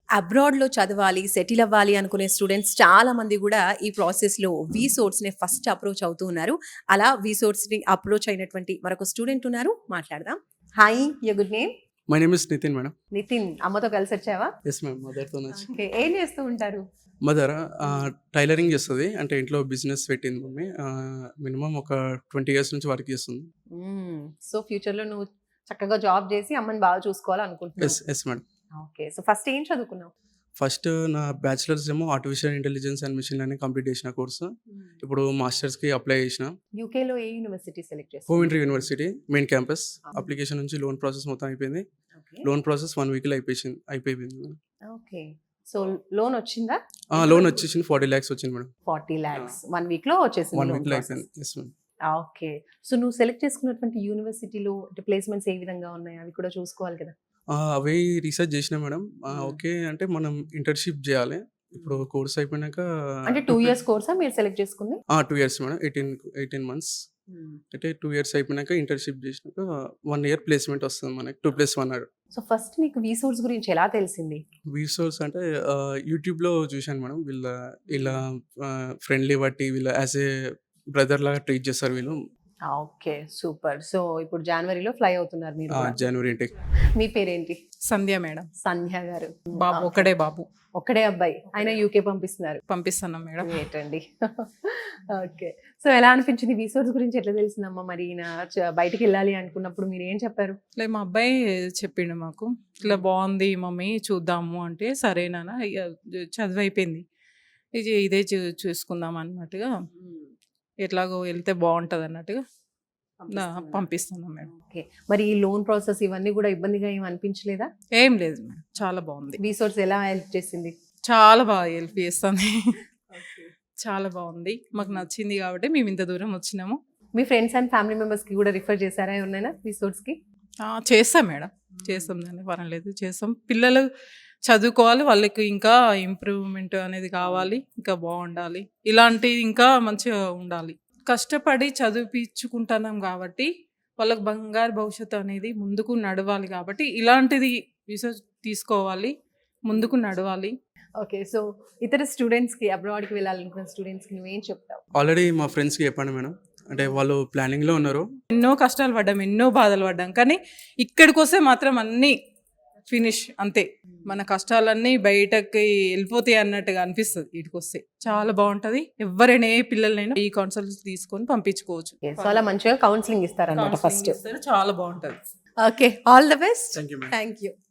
అబ్రాడ్‌లో చదవాలి, సెటిల్ అవ్వాలి అనుకునే స్టూడెంట్స్ చాలా మంది గూడా ఈ ప్రాసెస్‌లో వీసోర్స్‌నే ఫస్ట్ అప్రోచ్ అవుతూ ఉన్నారు. అలా వీసోర్స్‌ని అప్రోచ్ అయినటువంటి మరొక స్టూడెంట్ ఉన్నారు. మాట్లాడదాం. Hi! Your good name? My name is Nitin madam. Nitin. అమ్మతో కలిసొచ్చావా? Yes ma'am. మదర్‌తోనొచ్చి. ఓకే. ఏం చేస్తూ ఉంటారు? మదర్ టైలరింగ్ చేస్తది. అంటే ఇంట్లో బిజినెస్ పెట్టింది మమ్మీ. మినిమమ్ ఒక 20 ఇయర్స్ నుంచి వర్క్ చేస్తుంది. హ్మ్. సో, ఫ్యూచర్‌లో నువ్వు చక్కగా జాబ్ చేసి అమ్మని బాగా చూసుకోవాలనుకుంటున్నావు. Yes madam. Okay. So, first ఏం చదువుకున్నావు? ఫస్ట్ నా బ్యాచిలర్స్ ఏమో artificial intelligence and machine learning complete చేసిన కోర్సు. ఇప్పుడు మాస్టర్స్‌కి అప్లై చేసిన. యూకేలో ఏ యూనివర్సిటీ సెలెక్ట్ చేసావు? Coventry university main campus. Application నుంచి లోన్ ప్రాసెస్ మొత్తం అయిపోయింది. ఓకే. లోన్ ప్రాసెస్ 1 వీక్‌లో అయిపోయింది మేడం. ఓకే. సో, లోన్ వచ్చిందా? లోన్ వచ్చేసింది 40 lakhs వచ్చింది మేడం. 40 lakhs 1 వీక్‌లో వచ్చేసింది 1 లోన్ వీక్‌లో ప్రాసెస్. అయిపోయింది. Yes ma'am. ఓకే. సో, నువ్వు సెలెక్ట్ చేసుకున్నటువంటి యూనివర్సిటీలో అంటే ప్లేస్‌మెంట్స్ ఏ విధంగా ఉన్నాయి? అవి కూడా చూసుకోవాలి కదా! అవి రీసెర్చ్ చేసినా మేడం. ఓకే. అంటే మనం ఇంటర్న్‌షిప్ జేయాలి. ఇప్పుడు కోర్స్ అయిపోయినాక అంటే 2 ఇయర్స్ కోర్సా మీరు సెలెక్ట్ చేసుకుంది? 2 ఇయర్స్ మేడం. 18 మంత్స్. అంటే 2 ఇయర్స్ అయిపోయినాక ఇంటర్న్‌షిప్ జేసినాక 1 ఇయర్ ప్లేస్‌మెంట్ వస్తది మనకి. 2+1 సో, ఫస్ట్ నీకు వీసోర్స్ గురించి ఎలా తెలిసింది? వీసోర్స్ అంటే యూట్యూబ్‌లో చూశాను మేడం. ఇలా ఫ్రెండ్లీ బట్టి వీళ్ళు యాస్ ఏ బ్రదర్ లాగా ట్రీట్ చేస్తారు వీళ్ళు. ఓకే. సూపర్. సో, ఇప్పుడు జనవరిలో ఫ్లై అవుతున్నారు మీరు కూడా. జనవరి ఇంటేక్. మీ పేరేంటి? సంధ్య మేడం. సంధ్య గారు. బాబు ఒకడే బాబు. ఒక్కడే అబ్బాయి. ఆయన యూకే పంపిస్తున్నారు. పంపిస్తున్నాం మేడం. గ్రేట్ అండి. ఓకే. సో, ఎలా అనిపించింది? వీసోర్స్ గురించి ఎట్లా తెలిసిందమ్మా? మరి ఈయన బయటికి వెళ్ళాలి అనుకున్నప్పుడు మీరు ఏం చెప్పారు? ఇట్లా మా అబ్బాయి చెప్పిండు మాకు, ఇట్లా బాగుంది మమ్మీ చూద్దాము అంటే, సరేనా ఇక చదువు అయిపోయింది, ఇదే చూసుకుందాం అన్నట్టుగా, ఎట్లాగో వెళ్తే బాగుంటుంది అన్నట్టుగా పంపిస్తున్నాం మేడం. ఓకే. మరి ఈ లోన్ ప్రాసెస్ ఇవన్నీ కూడా ఇబ్బందిగా ఏం అనిపించలేదా? ఏం లేదు మేడం, చాలా బాగుంది. వీసోర్స్ ఎలా హెల్ప్ చేసింది? చాలా బాగా హెల్ప్ చేస్తుంది. చాలా బాగుంది, మాకు నచ్చింది కాబట్టి మేము ఇంత దూరం వచ్చినాము. మీ ఫ్రెండ్స్ అండ్ ఫ్యామిలీ మెంబర్స్కి కూడా రిఫర్ చేశారా ఎవరినైనా వీసోర్స్కి? చేస్తాం మేడం, చేస్తాం, దాన్ని పర్వాలేదు, చేస్తాం. పిల్లలు చదువుకోవాలి, వాళ్ళకి ఇంకా ఇంప్రూవ్మెంట్ అనేది కావాలి, ఇంకా బాగుండాలి, ఇలాంటివి ఇంకా మంచిగా ఉండాలి. కష్టపడి చదివించుకుంటున్నాం కాబట్టి వాళ్ళకి బంగారు భవిష్యత్తు అనేది ముందుకు నడవాలి కాబట్టి ఇలాంటిది రీసెర్చ్ తీసుకోవాలి, ముందుకు నడవాలి. ఓకే. సో, ఇతర స్టూడెంట్స్కి అబ్రాడ్కి వెళ్ళాలనుకున్న స్టూడెంట్స్కి నువ్వేం చెప్తావు? ఆల్రెడీ మా ఫ్రెండ్స్‌కి చెప్పాను మేడం. అంటే వాళ్ళు ప్లానింగ్‌లో ఉన్నారు. ఎన్నో కష్టాలు పడ్డాం, ఎన్నో బాధలు పడ్డాం, కానీ ఇక్కడికి వస్తే మాత్రం అన్నీ ఫినిష్ అంతే. మన కష్టాలన్నీ బయటకి వెళ్ళిపోతాయి అన్నట్టుగా అనిపిస్తుంది. వీటికి వస్తే చాలా బాగుంటుంది. ఎవరైనా ఏ పిల్లలైనా ఈ కౌన్సిలింగ్ తీసుకొని పంపించుకోవచ్చు. సో, అలా మంచిగా కౌన్సిలింగ్ ఇస్తారన్నమాట ఫస్ట్. చాలా బాగుంటుంది. Okay. All the best. Thank you madam. Thank you.